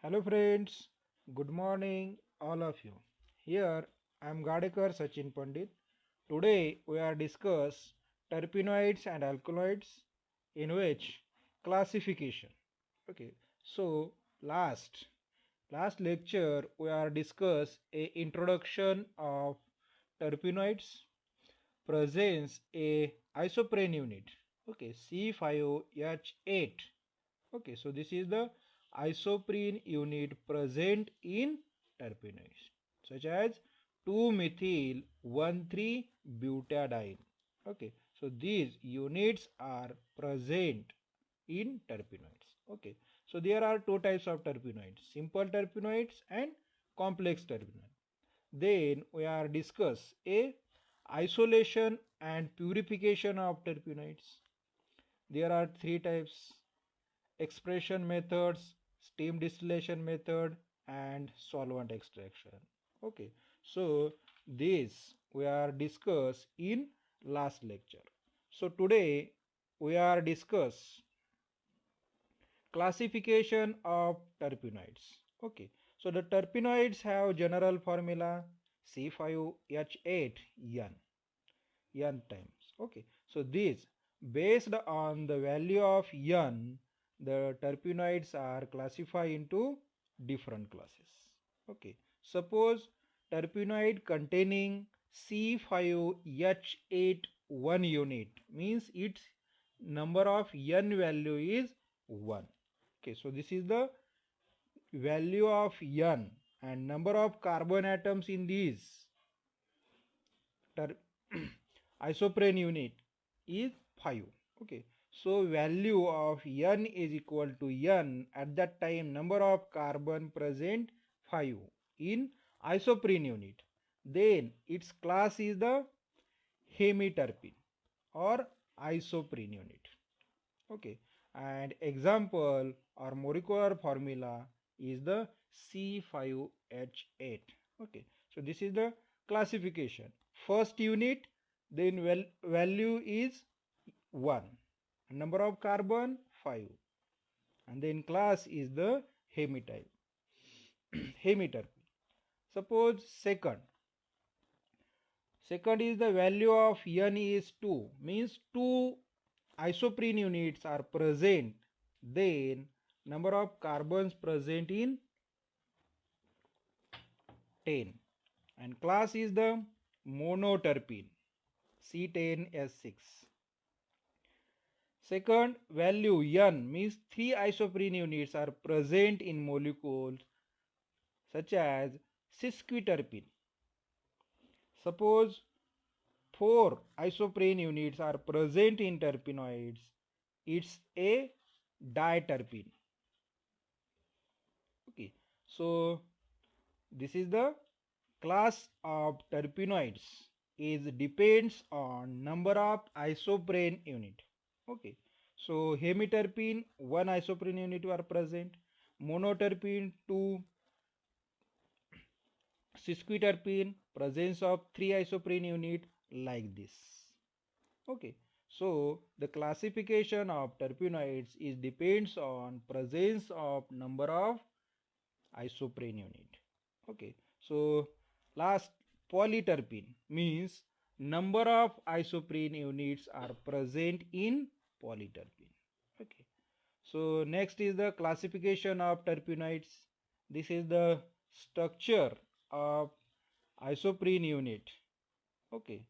Hello friends, good morning all of you. Here I am Gadekar Sachin Pandit. Today we are discuss terpenoids and alkaloids in which classification. Okay, so last lecture we are discuss a introduction of terpenoids, presence a isoprene unit. Okay, C5H8. Okay, so this is the isoprene unit present in terpenoids, such as 2-methyl 1,3-butadiene. Okay, so these units are present in terpenoids. Okay, so there are two types of terpenoids: simple terpenoids and complex terpenoids. Then we are discuss a isolation and purification of terpenoids. There are three types: expression methods, steam distillation method, and solvent extraction. Okay, so this we are discuss in last lecture. So today we are discuss classification of terpenoids. Okay, so the terpenoids have general formula C5H8 n times. Okay, so these based on the value of n, the terpenoids are classified into different classes. Okay, suppose terpenoid containing C5H8 1 unit means its number of n value is 1. Okay, so this is the value of n, and number of carbon atoms in these isoprene unit is 5. Okay, so value of n is equal to n at that time number of carbon present 5 in isoprene unit. Then its class is the hemiterpene or isoprene unit. Okay, and example or molecular formula is the C5H8. Okay, so this is the classification. First unit, then value is 1, number of carbon 5, and then class is the hemitype hemiterpene. Suppose second is the value of n is 2, means 2 isoprene units are present, then number of carbons present in 10, and class is the monoterpene C10S6. Second value n means 3 isoprene units are present in molecules such as sesquiterpene. Suppose 4 isoprene units are present in terpenoids, it's a diterpene. Okay, so this is the class of terpenoids is depends on number of isoprene unit. Okay, so hemiterpene 1 isoprene unit are present, monoterpene 2, sesquiterpene presence of 3 isoprene unit, like this. Okay, so the classification of terpenoids is depends on presence of number of isoprene unit. Okay, so last, polyterpene means number of isoprene units are present in polyterpene. Okay, so next is the classification of terpenoids. This is the structure of isoprene unit. Okay,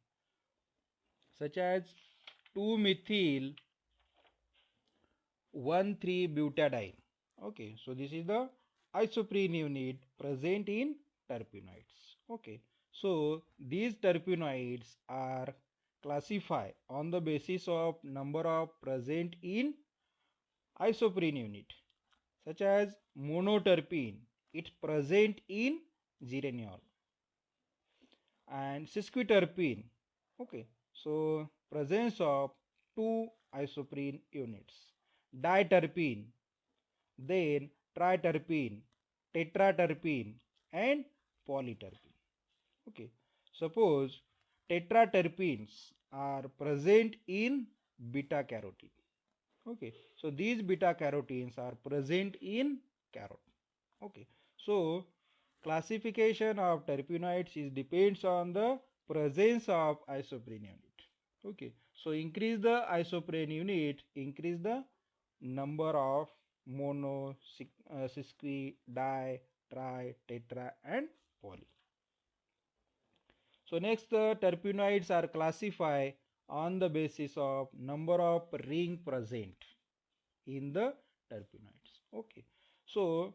such as 2-methyl 1,3-butadiene. Okay, so this is the isoprene unit present in terpenoids. Okay, so these terpenoids are classified on the basis of number of present in isoprene unit, such as monoterpene, it's present in geraniol, and sesquiterpene. Okay, so presence of 2 isoprene units. Diterpene, then triterpene, tetraterpene, and polyterpene. Okay, suppose tetraterpenes are present in beta carotene. Okay, so these beta carotenes are present in carrot. Okay, so classification of terpenoids is depends on the presence of isoprene unit. Okay, so increase the isoprene unit, increase the number of mono, sesqui, di, tri, tetra, and poly. So next, the terpenoids are classified on the basis of number of ring present in the terpenoids. Okay, so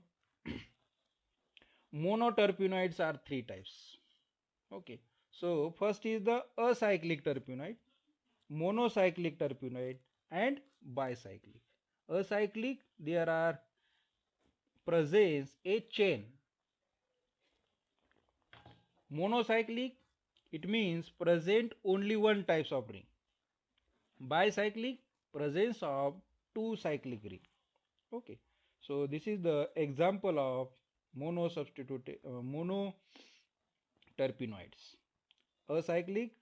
monoterpenoids are three types. Okay, so first is the acyclic terpenoid, monocyclic terpenoid, and bicyclic. Acyclic, there are presence a chain. Monocyclic, it means present only one types of ring. Bicyclic, presence of two cyclic ring. Okay, so this is the example of mono terpenoids: acyclic,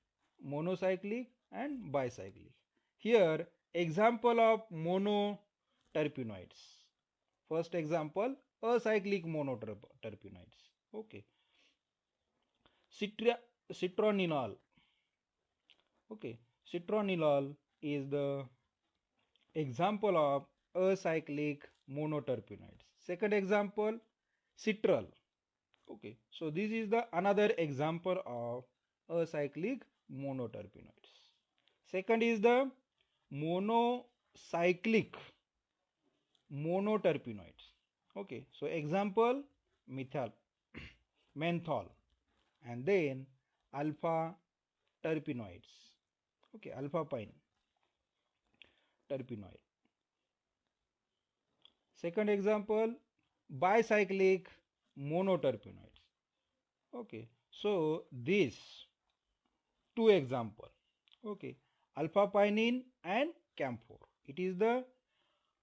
monocyclic, and bicyclic. Here, example of monoterpenoids. First example, acyclic monoterpenoids. Okay, citronellol. Okay, citronellol is the example of acyclic monoterpenoids. Second example, citral. Okay, so this is the another example of acyclic monoterpenoids. Second is the monocyclic monoterpenoids. Okay, so example, methyl, menthol, and then alpha terpenoids. Okay, alpha pine terpenoid. Second example, bicyclic monoterpenoids. Okay, so these two example. Okay, alpha pinene and camphor. It is the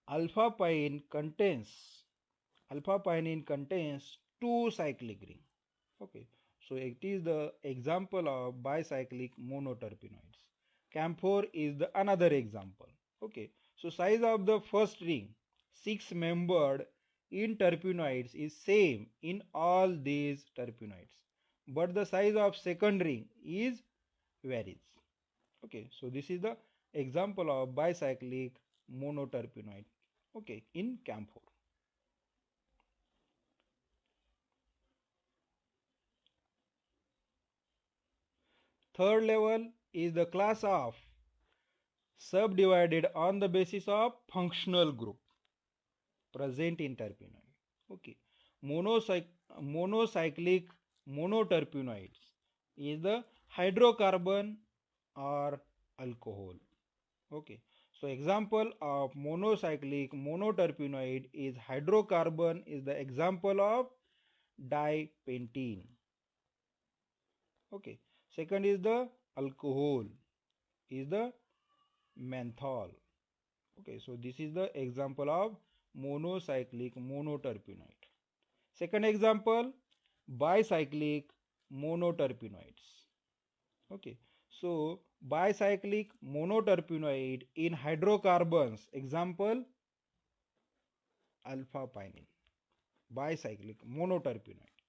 alpha pinene contains two cyclic ring. Okay, so it is the example of bicyclic monoterpenoids. Camphor is the another example. Okay, so size of the first ring, six membered in terpenoids, is same in all these terpenoids, but the size of second ring is varies. Okay, so this is the example of bicyclic monoterpenoid. Okay, in camphor. Third level is the class of subdivided on the basis of functional group present in terpenoid. Okay, monocyclic monoterpenoids is the hydrocarbon or alcohol. Okay, so example of monocyclic monoterpenoid is hydrocarbon is the example of dipentene. Okay, second is the alcohol is the menthol. Okay, so this is the example of monocyclic monoterpenoid. Second example, bicyclic monoterpenoids. Okay, so bicyclic monoterpenoid in hydrocarbons, example alpha pinene, bicyclic monoterpenoid.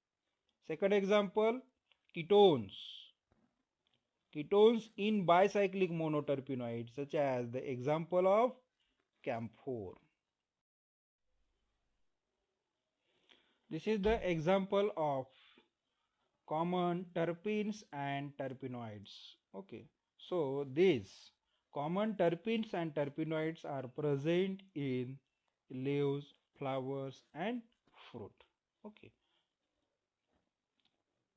Second example, ketones. Ketones in bicyclic monoterpenoids, such as the example of camphor. This is the example of common terpenes and terpenoids. Okay, so these common terpenes and terpenoids are present in leaves, flowers, and fruit. Okay,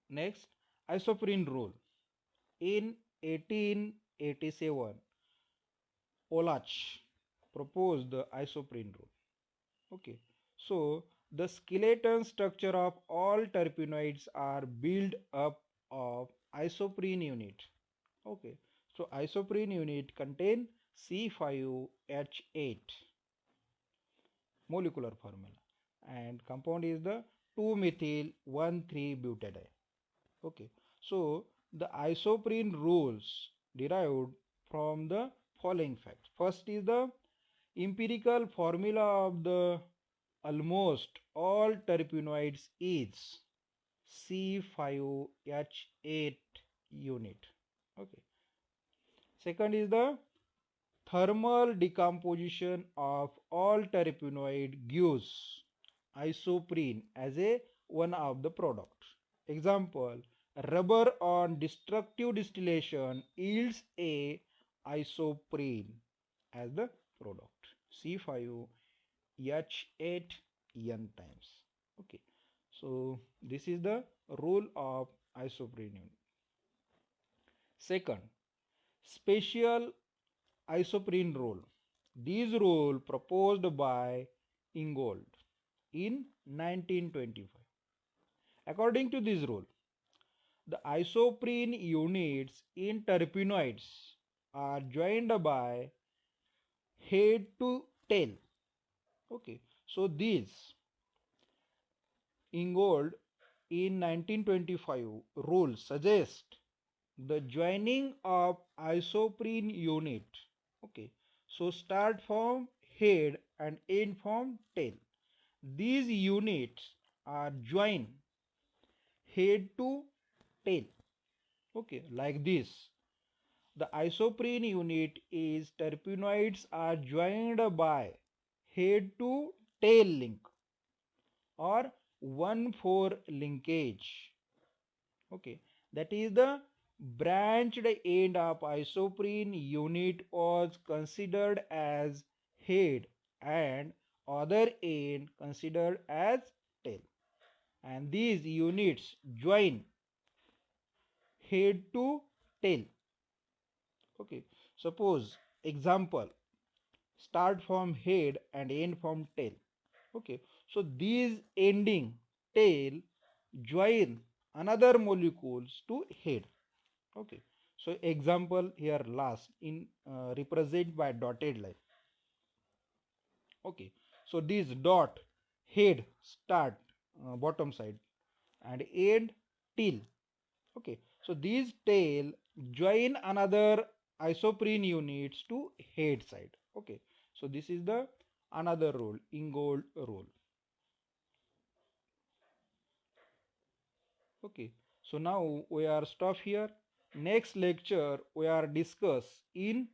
next, isoprene rule. In 1887, Olach proposed the isoprene rule. Okay, so the skeleton structure of all terpenoids are built up of isoprene unit. Okay, so isoprene unit contain C5H8 molecular formula, and compound is the 2-methyl 1,3-butadiene. Okay, so the isoprene rules derived from the following facts. First is the empirical formula of the almost all terpenoids is C5H8 unit. Okay. Second is the thermal decomposition of all terpenoid gives isoprene as a one of the product. Example, rubber on destructive distillation yields a isoprene as the product, C5H8N times. Okay, so this is the role of isoprene. Second, special isoprene rule. This rule proposed by Ingold in 1925. According to this rule, the isoprene units in terpenoids are joined by head to tail. Okay, so this Ingold in 1925 rule suggests the joining of isoprene unit. Okay, so start from head and end from tail. These units are joined head to tail. Okay, like this. The isoprene unit is terpenoids are joined by head to tail link or 1,4 linkage. Okay, that is the branched end of isoprene unit was considered as head and other end considered as tail, and these units join head to tail. Okay, suppose example, start from head and end from tail. Okay, so these ending tail join another molecules to head. Okay, so example here last in represent by dotted line. Okay, so this dot head start bottom side and end tail. Okay, so these tail join another isoprene units to head side. Okay, so this is the another rule, Ingold rule. Okay, so now we are stop here. Next lecture we are discuss in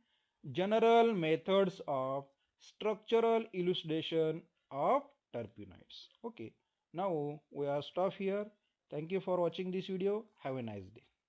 general methods of structural elucidation of terpenoids. Okay, now we are stop here. Thank you for watching this video. Have a nice day.